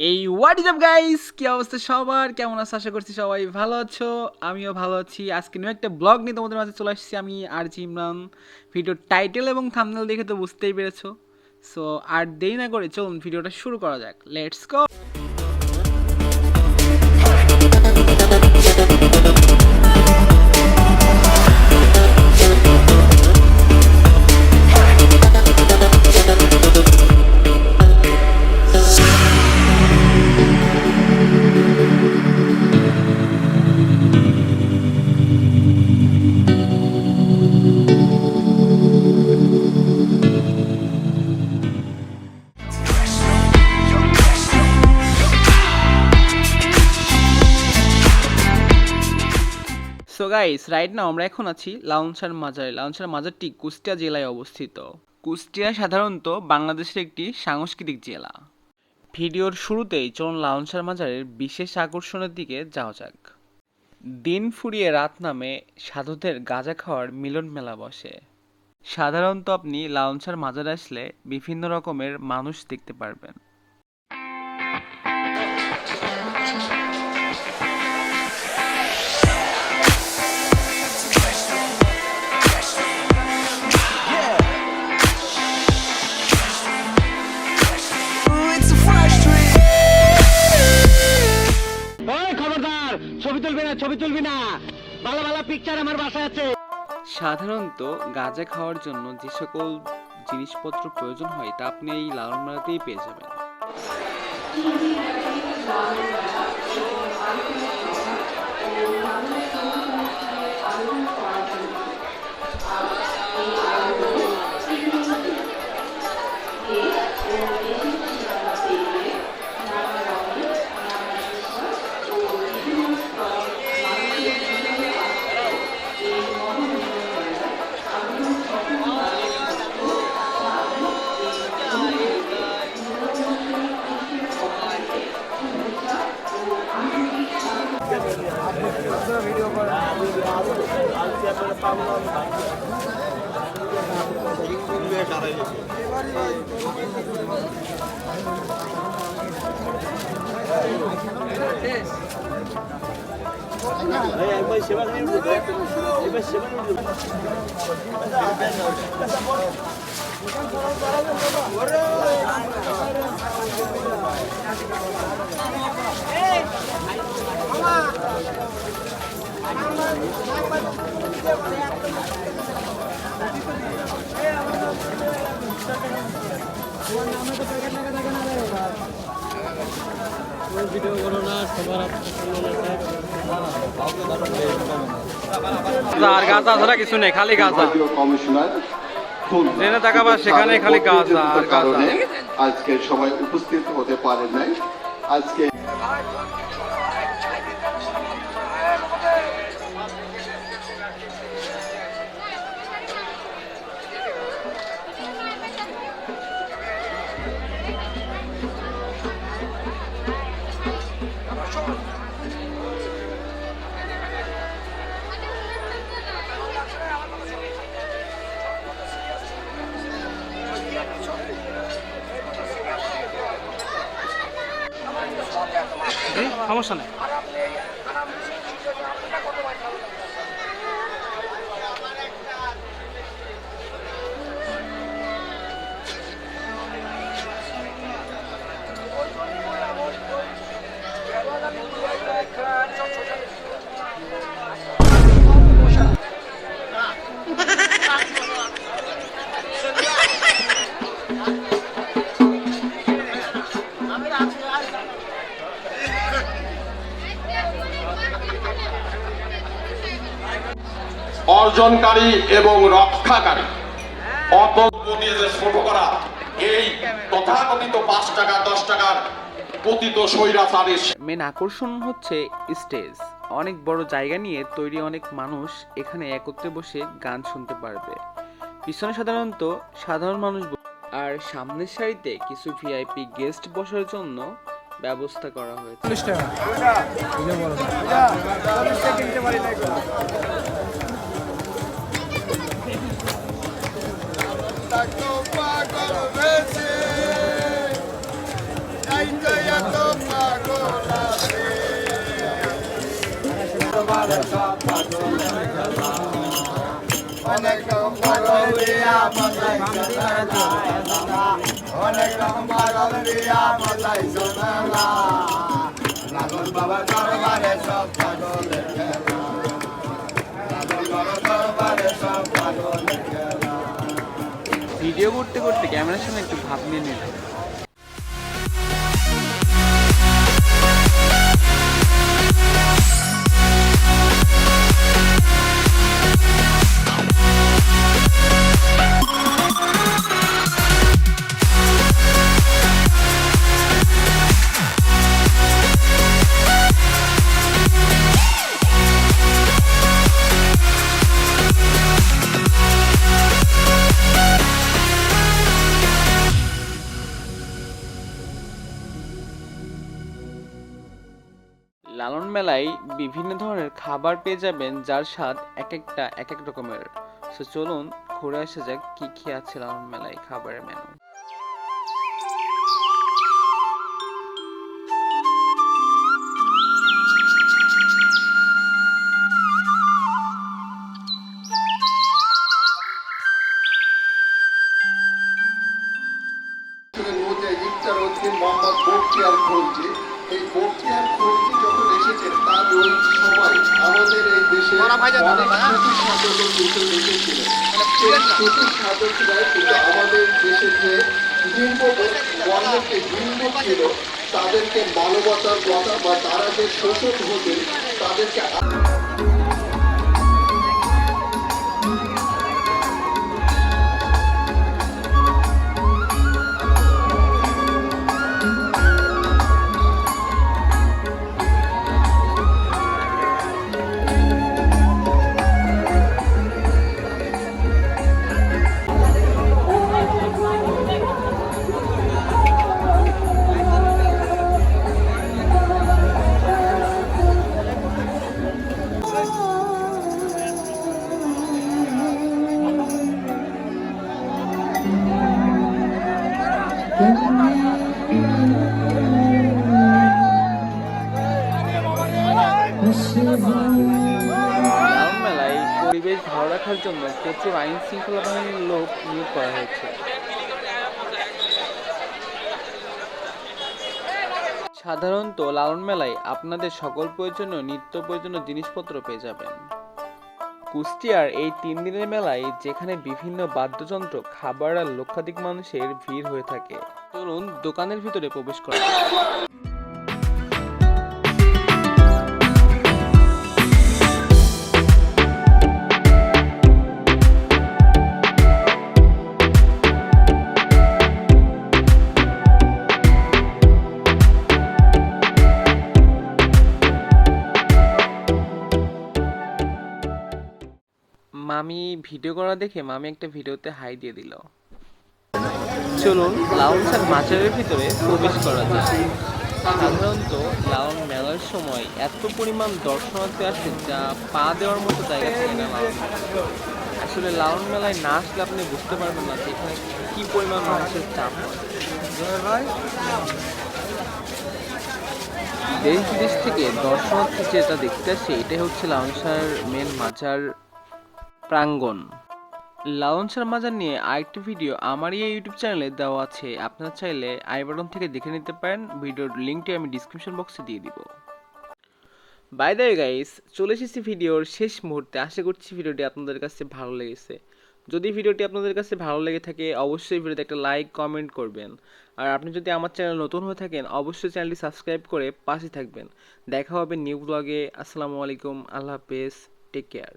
এই what is up guys, কি অবস্থা সবার? কেমন আছো? আশা করছি সবাই ভালো আছো। আমিও ভালো আছি। আজকে নিউ একটা ব্লগ নিয়ে তোমাদের মাঝে চলে আসছি আমি আর জি ইমরান। ভিডিওর টাইটেল এবং থাম্বনেল দেখে তো বুঝতেই পেরেছো। সো আর দেরি না করে চলুন ভিডিওটা শুরু করা যাক। Let's go. So guys, right now আমরা এখন আছি লাউনসার মাজারে। লাউনসার মাজারটি কুষ্টিয়া জেলায় অবস্থিত। কুষ্টিয়া সাধারণত বাংলাদেশের একটি সাংস্কৃতিক জেলা। ভিডিওর শুরুতেই চলুন লাউনসার মাজারের বিশেষ আকর্ষণের দিকে যাওয়া যাক। দিন ফুরিয়ে রাত নামে সাধুদের গাঁজা খাওয়ার মিলন মেলা বসে। সাধারণত আপনি লাউনসার মাজারে আসলে বিভিন্ন রকমের মানুষ দেখতে পারবেন। সাধারণত গাঁজা খাওয়ার জন্য যে সকল জিনিসপত্র প্রয়োজন হয় তা আপনি এই লালন মেলাতেই পেয়ে যাবেন। আর গাঁজা ছাড়া কিছু নেই, খালি গাঁজা। কমিশনার যেখানে তাকাবা সেখানে খালি গাঁজা আর গাঁজা। আজকে সবাই উপস্থিত হতে পারেন নাই। আজকে সমস্যা নেই। অর্জনকারী এবং রক্ষাকারী অতদিয়ে যে ছোট করা এই তথাকথিত 5 টাকা 10 টাকার পতিত স্বৈরাচারের মেন আকর্ষণ হচ্ছে স্টেজ। অনেক বড় জায়গা নিয়ে তৈরি, অনেক মানুষ এখানে একত্রে বসে গান শুনতে পারবে। পিছনে সাধারণত সাধারণ মানুষ আর সামনের সারিতে কিছু ভিআইপি গেস্ট বসার জন্য ব্যবস্থা করা হয়েছে। Pago, pago, vece. Ay, ay, অনেক রকম পাগল দিয়া মজাই সোনালা অনেক রকম পাগল দিয়া মজাই সোনালা লালন বাবার দরবারে সব পাগলের খেলা লালন বাবার দরবারে সব পাগলের খেলা। ভিডিও করতে করতে ক্যামেরার সামনে একটু ভাব নিয়ে নিলাম। লালন মেলায় বিভিন্ন ধরনের খাবার পেয়ে যাবেন, যার স্বাদ এক এক রকমের। সো চলুন ঘুরে আসা যাক কি কি আছে লালন মেলায় খাবারের মেনু। মোহাম্মদ বখতিয়ার খলজি, এই বখতিয়ার খলজি যখন এসেছেন তার ওই সময় আমাদের এই দেশে অনেক সুফি সাধকও কিন্তু এসেছিলেন। সেই সুফি সাধকরা কিন্তু আমাদের দেশে যে হিন্দু বর্ণের যে হিন্দু ছিল তাদেরকে মানবতার কথা বা তারা যে শোষণ হতেন তাদেরকে লালন মেলায় পরিবেশ ভালো রাখার জন্য প্রচুর আইন শৃঙ্খলা বাহিনীর লোক নিয়োগ করা হয়েছে। সাধারণত লালন মেলায় আপনাদের সকল প্রয়োজনীয় নিত্য প্রয়োজনীয় জিনিসপত্র পেয়ে যাবেন। কুষ্টিয়ার এই 3 দিনের মেলায় যেখানে বিভিন্ন বাদ্যযন্ত্র, খাবার আর লক্ষাধিক মানুষের ভিড় হয়ে থাকে। চলুন দোকানের ভিতরে প্রবেশ করা যাক। মামি ভিডিও করা দেখে মামি একটা ভিডিওতে হাই দিয়ে দিল। চলুন লালন শাহ মাজারের ভিতরে প্রবেশ করা যায়। সাধারণত লালন মেলার সময় এত পরিমাণ দর্শনার্থী আসে যা পা দেওয়ার মতো জায়গা থাকে না লালন মেলায়। আসলে লালন মেলায় না আসলে আপনি বুঝতে পারবেন না যে এখানে কি পরিমাণ মানুষের চাপ হয়। দেশ বিদেশ থেকে দর্শনার্থী যেটা দেখতে আসে এটাই হচ্ছে লালন শাহর মেন মাজার প্রাঙ্গণ। লালন শাহ মাজার নিয়ে আরেকটি ভিডিও আমার এই ইউটিউব চ্যানেলে দেওয়া আছে, আপনারা চাইলে আই বাটন থেকে দেখে নিতে পারেন। ভিডিওর লিঙ্কটি আমি ডিসক্রিপশন বক্সে দিয়ে দিব। বাই দ্য ওয়ে গাইস, চলে এসেছি ভিডিওর শেষ মুহূর্তে। আশা করছি ভিডিওটি আপনাদের কাছে ভালো লেগেছে। যদি ভিডিওটি আপনাদের কাছে ভালো লেগে থাকে অবশ্যই ভিডিওতে একটা লাইক কমেন্ট করবেন। আর আপনি যদি আমার চ্যানেল নতুন হয়ে থাকেন অবশ্যই চ্যানেলটি সাবস্ক্রাইব করে পাশে থাকবেন। দেখা হবে নিউ ব্লগে। আসসালামু আলাইকুম, আল্লাহ হাফেজ, টেক কেয়ার।